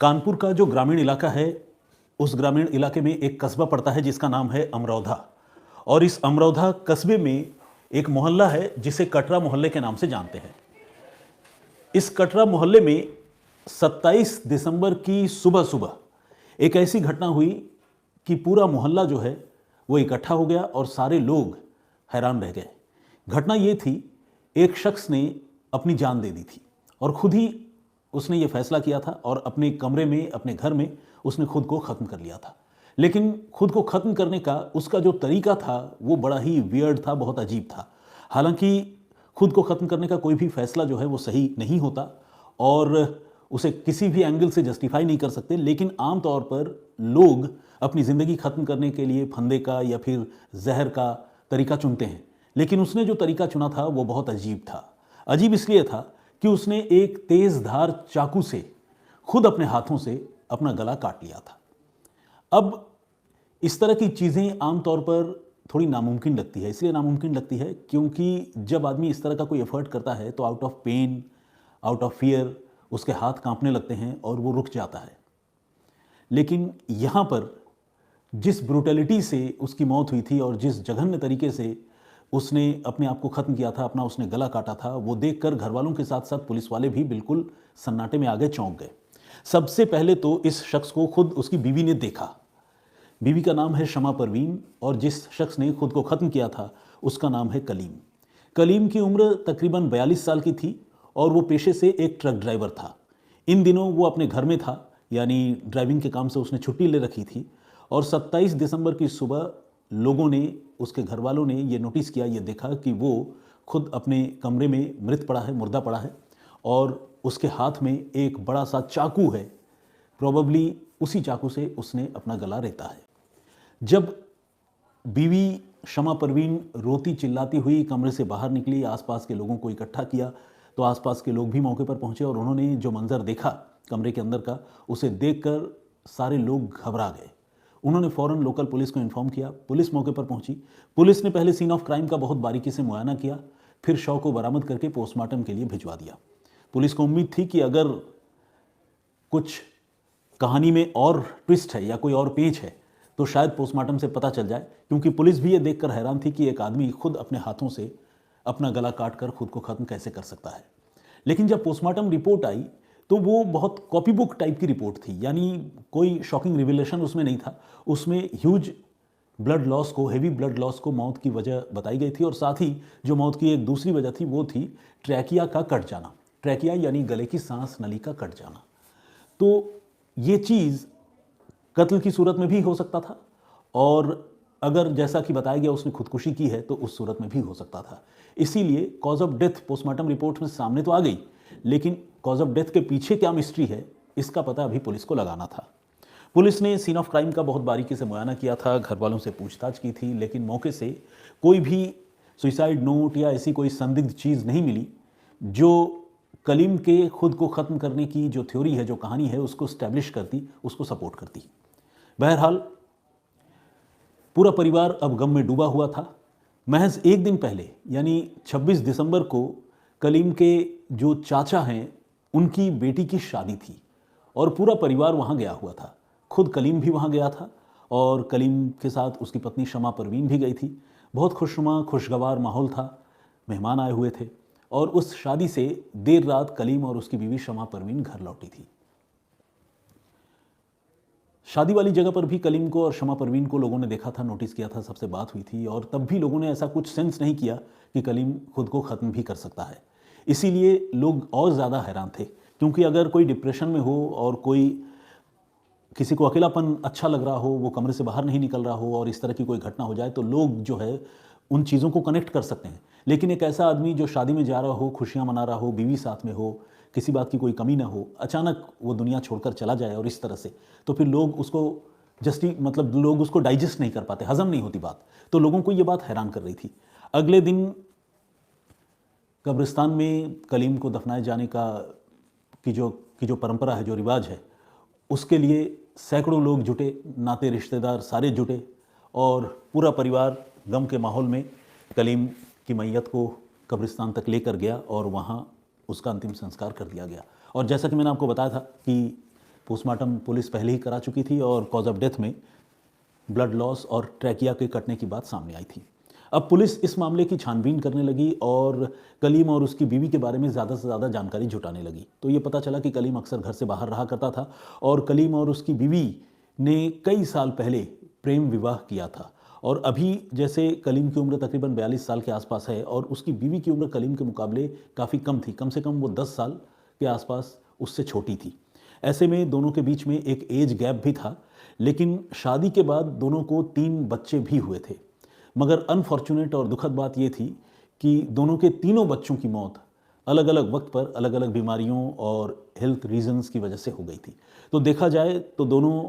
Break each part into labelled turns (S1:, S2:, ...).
S1: कानपुर का जो ग्रामीण इलाका है, उस ग्रामीण इलाके में एक कस्बा पड़ता है जिसका नाम है अमरौधा। और इस अमरौधा कस्बे में एक मोहल्ला है जिसे कटरा मोहल्ले के नाम से जानते हैं। इस कटरा मोहल्ले में 27 दिसंबर की सुबह सुबह एक ऐसी घटना हुई कि पूरा मोहल्ला जो है वो इकट्ठा हो गया और सारे लोग हैरान रह गए। घटना ये थी, एक शख्स ने अपनी जान दे दी थी और खुद ही उसने ये फैसला किया था और अपने कमरे में, अपने घर में उसने खुद को ख़त्म कर लिया था। लेकिन खुद को ख़त्म करने का उसका जो तरीका था वो बड़ा ही वियर्ड था, बहुत अजीब था। हालांकि खुद को ख़त्म करने का कोई भी फैसला जो है वो सही नहीं होता और उसे किसी भी एंगल से जस्टिफाई नहीं कर सकते, लेकिन आम तौर पर लोग अपनी ज़िंदगी ख़त्म करने के लिए फंदे का या फिर जहर का तरीका चुनते हैं। लेकिन उसने जो तरीका चुना था वो बहुत अजीब था। अजीब इसलिए था कि उसने एक तेज़ धार चाकू से खुद अपने हाथों से अपना गला काट लिया था। अब इस तरह की चीज़ें आमतौर पर थोड़ी नामुमकिन लगती है। इसलिए नामुमकिन लगती है क्योंकि जब आदमी इस तरह का कोई एफर्ट करता है तो out of pain, out of fear उसके हाथ कांपने लगते हैं और वो रुक जाता है। लेकिन यहाँ पर जिस ब्रूटलिटी से उसकी मौत हुई थी और जिस जघन्य तरीके से उसने अपने आप को ख़त्म किया था, अपना उसने गला काटा था, वो देखकर घर वालों के साथ साथ पुलिस वाले भी बिल्कुल सन्नाटे में आ गए, चौंक गए। सबसे पहले तो इस शख्स को खुद उसकी बीवी ने देखा। बीवी का नाम है शमा परवीन और जिस शख्स ने खुद को ख़त्म किया था उसका नाम है कलीम। कलीम की उम्र तकरीबन 42 साल की थी और वो पेशे से एक ट्रक ड्राइवर था। इन दिनों वो अपने घर में था, यानी ड्राइविंग के काम से उसने छुट्टी ले रखी थी। और 27 दिसंबर की सुबह लोगों ने, उसके घर वालों ने ये नोटिस किया, ये देखा कि वो खुद अपने कमरे में मृत पड़ा है, मुर्दा पड़ा है और उसके हाथ में एक बड़ा सा चाकू है। प्रोबेबली उसी चाकू से उसने अपना गला रेता है। जब बीवी शमा परवीन रोती चिल्लाती हुई कमरे से बाहर निकली, आसपास के लोगों को इकट्ठा किया, तो आसपास के लोग भी मौके पर पहुंचे और उन्होंने जो मंजर देखा कमरे के अंदर का, उसे देखकर सारे लोग घबरा गए। उन्होंने फ़ौरन लोकल पुलिस को इन्फॉर्म किया। पुलिस मौके पर पहुंची। पुलिस ने पहले सीन ऑफ क्राइम का बहुत बारीकी से मुआयना किया, फिर शव को बरामद करके पोस्टमार्टम के लिए भिजवा दिया। पुलिस को उम्मीद थी कि अगर कुछ कहानी में और ट्विस्ट है या कोई और पेंच है तो शायद पोस्टमार्टम से पता चल जाए, क्योंकि पुलिस भी ये देखकर हैरान थी कि एक आदमी खुद अपने हाथों से अपना गला काट कर खुद को ख़त्म कैसे कर सकता है। लेकिन जब पोस्टमार्टम रिपोर्ट आई तो वो बहुत कॉपी बुक टाइप की रिपोर्ट थी, यानी कोई शॉकिंग रिविलेशन उसमें नहीं था। उसमें ह्यूज ब्लड लॉस को, हेवी ब्लड लॉस को मौत की वजह बताई गई थी और साथ ही जो मौत की एक दूसरी वजह थी वो थी ट्रैकिया का कट जाना। ट्रैकिया यानी गले की सांस नली का कट जाना। तो ये चीज़ कत्ल की सूरत में भी हो सकता था और अगर जैसा कि बताया गया उसने खुदकुशी की है तो उस सूरत में भी हो सकता था। इसीलिए cause of death postmortem report में सामने तो आ गई, लेकिन कॉज ऑफ डेथ के पीछे क्या मिस्ट्री है इसका पता अभी पुलिस को लगाना था। पुलिस ने सीन ऑफ क्राइम का बहुत बारीकी से मुआयना किया था, घर वालों से पूछताछ की थी, लेकिन मौके से कोई भी सुसाइड नोट या ऐसी कोई संदिग्ध चीज़ नहीं मिली जो कलीम के खुद को ख़त्म करने की जो थ्योरी है, जो कहानी है, उसको स्टैब्लिश करती, उसको सपोर्ट करती। बहरहाल पूरा परिवार अब गम में डूबा हुआ था। महज एक दिन पहले यानी 26 दिसंबर को कलीम के जो चाचा हैं उनकी बेटी की शादी थी और पूरा परिवार वहाँ गया हुआ था। खुद कलीम भी वहाँ गया था और कलीम के साथ उसकी पत्नी शमा परवीन भी गई थी। बहुत खुशनुमा खुशगवार माहौल था, मेहमान आए हुए थे और उस शादी से देर रात कलीम और उसकी बीवी शमा परवीन घर लौटी थी। शादी वाली जगह पर भी कलीम को और शमा परवीन को लोगों ने देखा था, नोटिस किया था, सबसे बात हुई थी और तब भी लोगों ने ऐसा कुछ सेंस नहीं किया कि कलीम खुद को ख़त्म भी कर सकता है। इसीलिए लोग और ज़्यादा हैरान थे, क्योंकि अगर कोई डिप्रेशन में हो और कोई, किसी को अकेलापन अच्छा लग रहा हो, वो कमरे से बाहर नहीं निकल रहा हो और इस तरह की कोई घटना हो जाए तो लोग जो है उन चीज़ों को कनेक्ट कर सकते हैं। लेकिन एक ऐसा आदमी जो शादी में जा रहा हो, खुशियाँ मना रहा हो, बीवी साथ में हो, किसी बात की कोई कमी ना हो, अचानक वो दुनिया छोड़कर चला जाए और इस तरह से, तो फिर लोग उसको लोग उसको डाइजेस्ट नहीं कर पाते, हजम नहीं होती बात। तो लोगों को ये बात हैरान कर रही थी। अगले दिन कब्रिस्तान में कलीम को दफनाए जाने की जो परंपरा है, जो रिवाज है, उसके लिए सैकड़ों लोग जुटे, नाते रिश्तेदार सारे जुटे और पूरा परिवार गम के माहौल में कलीम की मैयत को कब्रिस्तान तक लेकर गया और वहाँ उसका अंतिम संस्कार कर दिया गया। और जैसा कि मैंने आपको बताया था कि पोस्टमार्टम पुलिस पहले ही करा चुकी थी और कॉज ऑफ डेथ में ब्लड लॉस और ट्रैकिया के कटने की बात सामने आई थी। अब पुलिस इस मामले की छानबीन करने लगी और कलीम और उसकी बीवी के बारे में ज़्यादा से ज़्यादा जानकारी जुटाने लगी। तो ये पता चला कि कलीम अक्सर घर से बाहर रहा करता था और कलीम और उसकी बीवी ने कई साल पहले प्रेम विवाह किया था। और अभी जैसे कलीम की उम्र तकरीबन 42 साल के आसपास है और उसकी बीवी की उम्र कलीम के मुकाबले काफ़ी कम थी, कम से कम वो 10 साल के आसपास उससे छोटी थी। ऐसे में दोनों के बीच में एक एज गैप भी था, लेकिन शादी के बाद दोनों को 3 बच्चे भी हुए थे। मगर अनफॉर्चुनेट और दुखद बात ये थी कि दोनों के तीनों बच्चों की मौत अलग अलग वक्त पर अलग अलग बीमारियों और हेल्थ रीजंस की वजह से हो गई थी। तो देखा जाए तो दोनों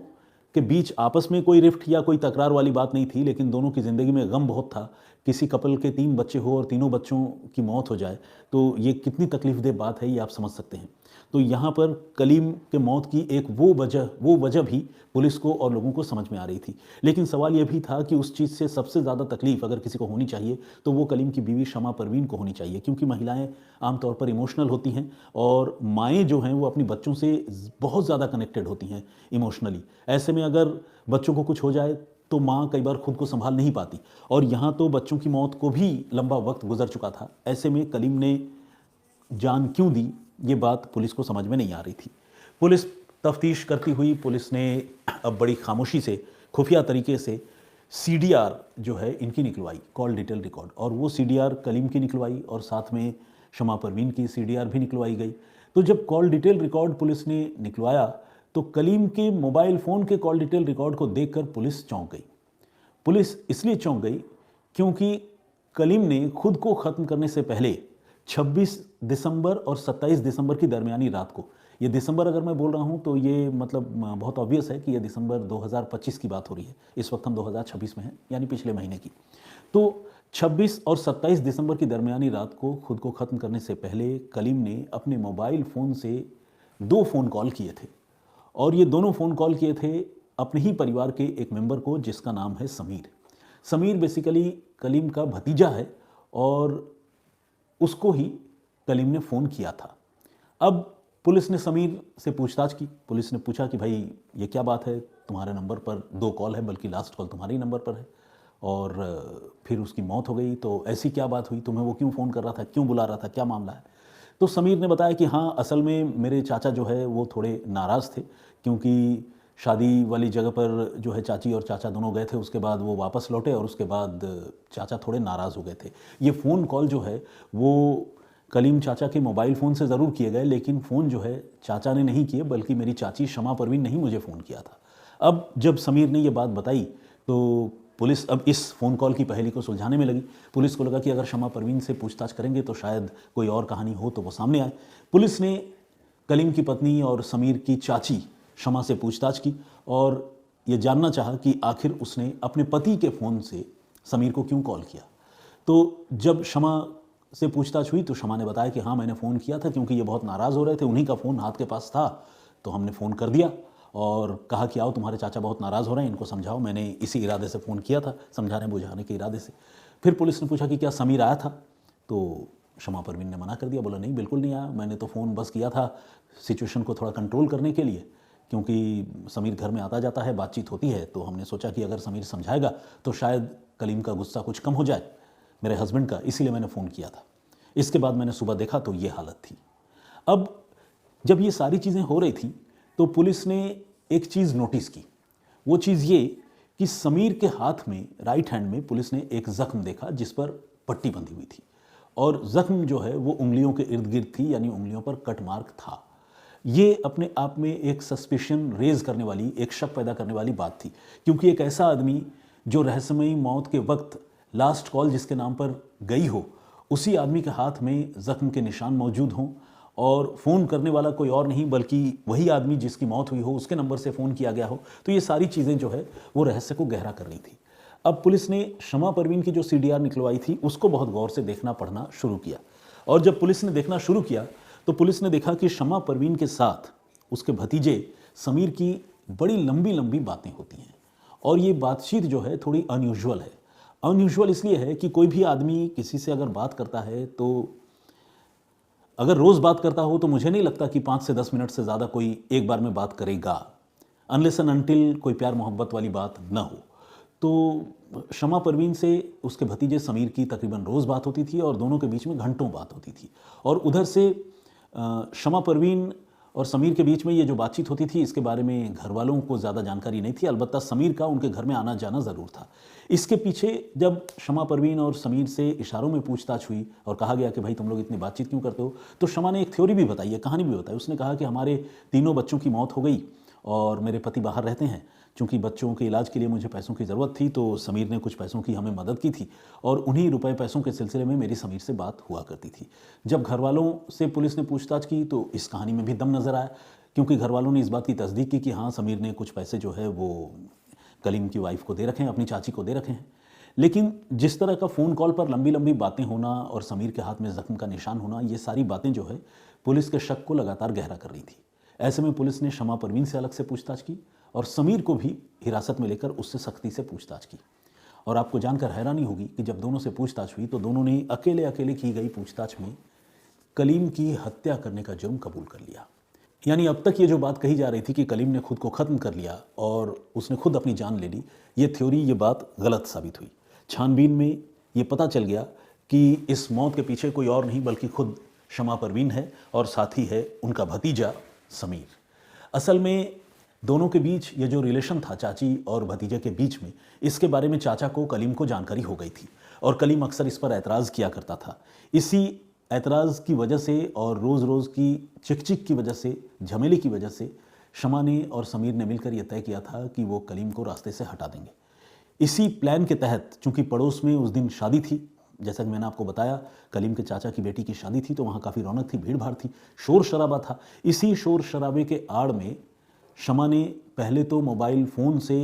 S1: के बीच आपस में कोई रिफ्ट या कोई तकरार वाली बात नहीं थी, लेकिन दोनों की ज़िंदगी में गम बहुत था। किसी कपल के 3 बच्चे हो और तीनों बच्चों की मौत हो जाए तो ये कितनी तकलीफदेह बात है, ये आप समझ सकते हैं। तो यहाँ पर कलीम के मौत की एक वो वजह भी पुलिस को और लोगों को समझ में आ रही थी। लेकिन सवाल यह भी था कि उस चीज़ से सबसे ज़्यादा तकलीफ अगर किसी को होनी चाहिए तो वो कलीम की बीवी शमा परवीन को होनी चाहिए, क्योंकि महिलाएं आमतौर पर इमोशनल होती हैं और माएँ जो हैं वो अपनी बच्चों से बहुत ज़्यादा कनेक्टेड होती हैं इमोशनली। ऐसे में अगर बच्चों को कुछ हो जाए तो माँ कई बार खुद को संभाल नहीं पाती और यहाँ तो बच्चों की मौत को भी लंबा वक्त गुजर चुका था। ऐसे में कलीम ने जान क्यों दी, ये बात पुलिस को समझ में नहीं आ रही थी। पुलिस तफ्तीश करती हुई पुलिस ने अब बड़ी खामोशी से खुफिया तरीके से सीडीआर जो है इनकी निकलवाई, कॉल डिटेल रिकॉर्ड, और वो सीडीआर कलीम की निकलवाई और साथ में शमा परवीन की सीडीआर भी निकलवाई गई। तो जब कॉल डिटेल रिकॉर्ड पुलिस ने निकलवाया तो कलीम के मोबाइल फ़ोन के कॉल डिटेल रिकॉर्ड को देखकर पुलिस चौंक गई। पुलिस इसलिए चौंक गई क्योंकि कलीम ने खुद को ख़त्म करने से पहले 26 दिसंबर और 27 दिसंबर की दरमियानी रात को, ये दिसंबर अगर मैं बोल रहा हूँ तो ये मतलब बहुत ऑब्वियस है कि ये दिसंबर 2025 की बात हो रही है, इस वक्त हम 2026 में हैं, यानी पिछले महीने की। तो 26 और 27 दिसंबर की दरमियानी रात को खुद को ख़त्म करने से पहले कलीम ने अपने मोबाइल फ़ोन से 2 फ़ोन कॉल किए थे और ये दोनों फ़ोन कॉल किए थे अपने ही परिवार के एक मेंबर को जिसका नाम है समीर। समीर बेसिकली कलीम का भतीजा है और उसको ही कलीम ने फ़ोन किया था। अब पुलिस ने समीर से पूछताछ की। पुलिस ने पूछा कि भाई ये क्या बात है, तुम्हारे नंबर पर 2 कॉल है, बल्कि लास्ट कॉल तुम्हारे ही नंबर पर है और फिर उसकी मौत हो गई, तो ऐसी क्या बात हुई, तुम्हें वो क्यों फ़ोन कर रहा था, क्यों बुला रहा था, क्या मामला है? तो समीर ने बताया कि हाँ, असल में मेरे चाचा जो है वो थोड़े नाराज़ थे क्योंकि शादी वाली जगह पर जो है चाची और चाचा दोनों गए थे, उसके बाद वो वापस लौटे और उसके बाद चाचा थोड़े नाराज़ हो गए थे। ये फ़ोन कॉल जो है वो कलीम चाचा के मोबाइल फ़ोन से ज़रूर किए गए, लेकिन फ़ोन जो है चाचा ने नहीं किए, बल्कि मेरी चाची शमा परवीन ने ही मुझे फ़ोन किया था। अब जब समीर ने ये बात बताई तो पुलिस अब इस फ़ोन कॉल की पहेली को सुलझाने में लगी। पुलिस को लगा कि अगर शमा परवीन से पूछताछ करेंगे तो शायद कोई और कहानी हो तो वो सामने आए। पुलिस ने कलीम की पत्नी और समीर की चाची शमा से पूछताछ की और ये जानना चाहा कि आखिर उसने अपने पति के फ़ोन से समीर को क्यों कॉल किया। तो जब शमा से पूछताछ हुई तो शमा ने बताया कि हाँ, मैंने फ़ोन किया था क्योंकि ये बहुत नाराज़ हो रहे थे, उन्हीं का फ़ोन हाथ के पास था, तो हमने फ़ोन कर दिया और कहा कि आओ, तुम्हारे चाचा बहुत नाराज़ हो रहे हैं, इनको समझाओ। मैंने इसी इरादे से फ़ोन किया था, समझाने बुझाने के इरादे से। फिर पुलिस ने पूछा कि क्या समीर आया था, तो शमा परवीन ने मना कर दिया, बोला नहीं, बिल्कुल नहीं आया, मैंने तो फ़ोन बस किया था सिचुएशन को थोड़ा कंट्रोल करने के लिए, क्योंकि समीर घर में आता जाता है, बातचीत होती है, तो हमने सोचा कि अगर समीर समझाएगा तो शायद कलीम का गुस्सा कुछ कम हो जाए मेरे हस्बैंड का, इसीलिए मैंने फ़ोन किया था। इसके बाद मैंने सुबह देखा तो ये हालत थी। अब जब ये सारी चीज़ें हो रही थी तो पुलिस ने एक चीज़ नोटिस की। वो चीज़ ये कि समीर के हाथ में, राइट हैंड में, पुलिस ने एक ज़ख्म देखा जिस पर पट्टी बंधी हुई थी और ज़ख्म जो है वो उंगलियों के इर्द गिर्द थी, यानी उंगलियों पर कट मार्क था। ये अपने आप में एक सस्पिशन रेज करने वाली, एक शक पैदा करने वाली बात थी, क्योंकि एक ऐसा आदमी जो रहस्यमयी मौत के वक्त लास्ट कॉल जिसके नाम पर गई हो, उसी आदमी के हाथ में ज़ख्म के निशान मौजूद हों और फ़ोन करने वाला कोई और नहीं बल्कि वही आदमी जिसकी मौत हुई हो, उसके नंबर से फ़ोन किया गया हो, तो ये सारी चीज़ें जो है वो रहस्य को गहरा कर रही थी। अब पुलिस ने शमा परवीन की जो सीडीआर निकलवाई थी उसको बहुत गौर से देखना पढ़ना शुरू किया और जब पुलिस ने देखना शुरू किया तो पुलिस ने देखा कि शमा परवीन के साथ उसके भतीजे समीर की बड़ी लंबी लंबी बातें होती हैं और ये बातचीत जो है थोड़ी अनयूजुअल है। अनयूजुअल इसलिए है कि कोई भी आदमी किसी से अगर बात करता है तो अगर रोज़ बात करता हो तो मुझे नहीं लगता कि 5 से 10 मिनट से ज़्यादा कोई एक बार में बात करेगा, अनलेस एंड अनटिल कोई प्यार मोहब्बत वाली बात न हो। तो शमा परवीन से उसके भतीजे समीर की तकरीबन रोज़ बात होती थी और दोनों के बीच में घंटों बात होती थी। और उधर से शमा परवीन और समीर के बीच में ये जो बातचीत होती थी, इसके बारे में घर वालों को ज़्यादा जानकारी नहीं थी। अलबत्ता समीर का उनके घर में आना जाना ज़रूर था। इसके पीछे जब शमा परवीन और समीर से इशारों में पूछताछ हुई और कहा गया कि भाई तुम लोग इतनी बातचीत क्यों करते हो, तो शमा ने एक थ्योरी भी बताई है, कहानी भी बताई। उसने कहा कि हमारे तीनों बच्चों की मौत हो गई और मेरे पति बाहर रहते हैं। चूँकि बच्चों के इलाज के लिए मुझे पैसों की ज़रूरत थी, तो समीर ने कुछ पैसों की हमें मदद की थी और उन्हीं रुपए पैसों के सिलसिले में मेरी समीर से बात हुआ करती थी। जब घर वालों से पुलिस ने पूछताछ की तो इस कहानी में भी दम नज़र आया, क्योंकि घर वालों ने इस बात की तस्दीक की कि हाँ, समीर ने कुछ पैसे जो है वो कलीम की वाइफ को दे रखे हैं, अपनी चाची को दे रखे हैं। लेकिन जिस तरह का फ़ोन कॉल पर लंबी लंबी बातें होना और समीर के हाथ में ज़ख्म का निशान होना, ये सारी बातें जो है पुलिस के शक को लगातार गहरा कर रही थी। ऐसे में पुलिस ने शमा परवीन से अलग से पूछताछ की और समीर को भी हिरासत में लेकर उससे सख्ती से पूछताछ की। और आपको जानकर हैरानी होगी कि जब दोनों से पूछताछ हुई तो दोनों ने अकेले अकेले की गई पूछताछ में कलीम की हत्या करने का जुर्म कबूल कर लिया। यानी अब तक ये जो बात कही जा रही थी कि कलीम ने खुद को ख़त्म कर लिया और उसने खुद अपनी जान ले ली, ये थ्योरी, ये बात गलत साबित हुई। छानबीन में ये पता चल गया कि इस मौत के पीछे कोई और नहीं बल्कि खुद शमा परवीन है और साथ ही है उनका भतीजा समीर। असल में दोनों के बीच ये जो रिलेशन था चाची और भतीजे के बीच में, इसके बारे में चाचा को कलीम को जानकारी हो गई थी और कलीम अक्सर इस पर एतराज़ किया करता था। इसी एतराज़ की वजह से और रोज़ रोज़ की चिक की वजह से, झमेले की वजह से शमा ने और समीर ने मिलकर यह तय किया था कि वो कलीम को रास्ते से हटा देंगे। इसी प्लान के तहत, चूंकि पड़ोस में उस दिन शादी थी, जैसा कि मैंने आपको बताया, कलीम के चाचा की बेटी की शादी थी, तो वहाँ काफ़ी रौनक थी, भीड़ भाड़ थी, शोर शराबा था। इसी शोर शराबे के आड़ में शमा ने पहले तो मोबाइल फ़ोन से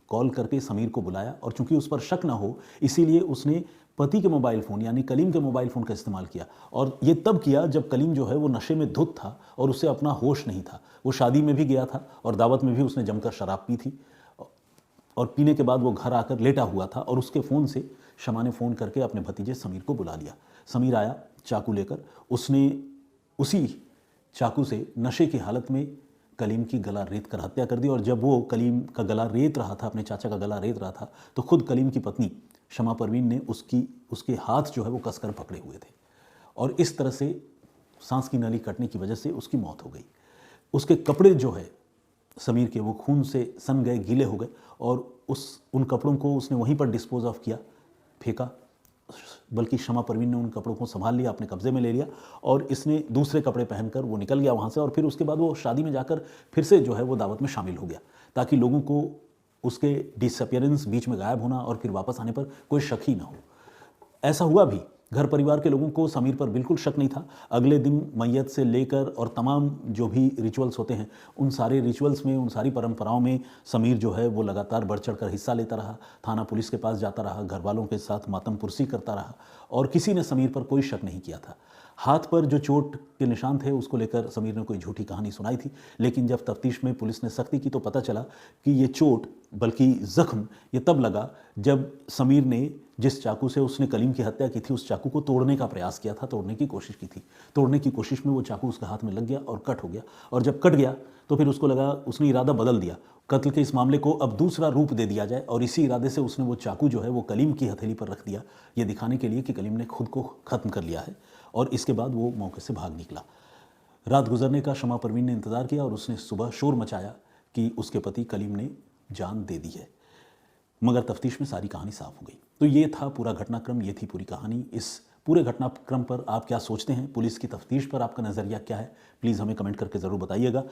S1: कॉल करके समीर को बुलाया और चूंकि उस पर शक ना हो इसीलिए उसने पति के मोबाइल फ़ोन यानी कलीम के मोबाइल फ़ोन का इस्तेमाल किया। और ये तब किया जब कलीम जो है वो नशे में धुत था और उसे अपना होश नहीं था। वो शादी में भी गया था और दावत में भी उसने जमकर शराब पी थी और पीने के बाद वो घर आकर लेटा हुआ था और उसके फ़ोन से शमा ने फ़ोन करके अपने भतीजे समीर को बुला लिया। समीर आया चाकू लेकर, उसने उसी चाकू से नशे की हालत में कलीम की गला रेत कर हत्या कर दी। और जब वो कलीम का गला रेत रहा था, अपने चाचा का गला रेत रहा था, तो खुद कलीम की पत्नी शमा परवीन ने उसके हाथ जो है वो कसकर पकड़े हुए थे और इस तरह से सांस की नली कटने की वजह से उसकी मौत हो गई। उसके कपड़े जो है समीर के, वो खून से सन गए, गीले हो गए और उन कपड़ों को उसने वहीं पर डिस्पोज ऑफ किया, फेंका। बल्कि शमा परवीन ने उन कपड़ों को संभाल लिया, अपने कब्जे में ले लिया और इसने दूसरे कपड़े पहनकर वो निकल गया वहाँ से। और फिर उसके बाद वो शादी में जाकर फिर से जो है वो दावत में शामिल हो गया ताकि लोगों को उसके डिसअपियरेंस, बीच में गायब होना और फिर वापस आने पर कोई शक ही ना हो। ऐसा हुआ भी। घर परिवार के लोगों को समीर पर बिल्कुल शक नहीं था। अगले दिन मैयत से लेकर और तमाम जो भी रिचुअल्स होते हैं, उन सारे रिचुअल्स में, उन सारी परंपराओं में समीर जो है वो लगातार बढ़ चढ़ कर हिस्सा लेता रहा। थाना पुलिस के पास जाता रहा, घर वालों के साथ मातम पुरसी करता रहा और किसी ने समीर पर कोई शक नहीं किया था। हाथ पर जो चोट के निशान थे उसको लेकर समीर ने कोई झूठी कहानी सुनाई थी, लेकिन जब तफ्तीश में पुलिस ने सख्ती की तो पता चला कि ये चोट, बल्कि ज़ख्म, ये तब लगा जब समीर ने जिस चाकू से उसने कलीम की हत्या की थी उस चाकू को तोड़ने का प्रयास किया था, तोड़ने की कोशिश की थी। तोड़ने की कोशिश में वो चाकू उसके हाथ में लग गया और कट हो गया और जब कट गया तो फिर उसको लगा, उसने इरादा बदल दिया, कत्ल के इस मामले को अब दूसरा रूप दे दिया जाए और इसी इरादे से उसने वो चाकू जो है वो कलीम की हथेली पर रख दिया, ये दिखाने के लिए कि कलीम ने खुद को ख़त्म कर लिया है। और इसके बाद वो मौके से भाग निकला। रात गुजरने का शमा परवीन ने इंतज़ार किया और उसने सुबह शोर मचाया कि उसके पति कलीम ने जान दे दी है, मगर तफ्तीश में सारी कहानी साफ हो गई। तो ये था पूरा घटनाक्रम, ये थी पूरी कहानी। इस पूरे घटनाक्रम पर आप क्या सोचते हैं? पुलिस की तफ्तीश पर आपका नज़रिया क्या है? प्लीज़ हमें कमेंट करके ज़रूर बताइएगा।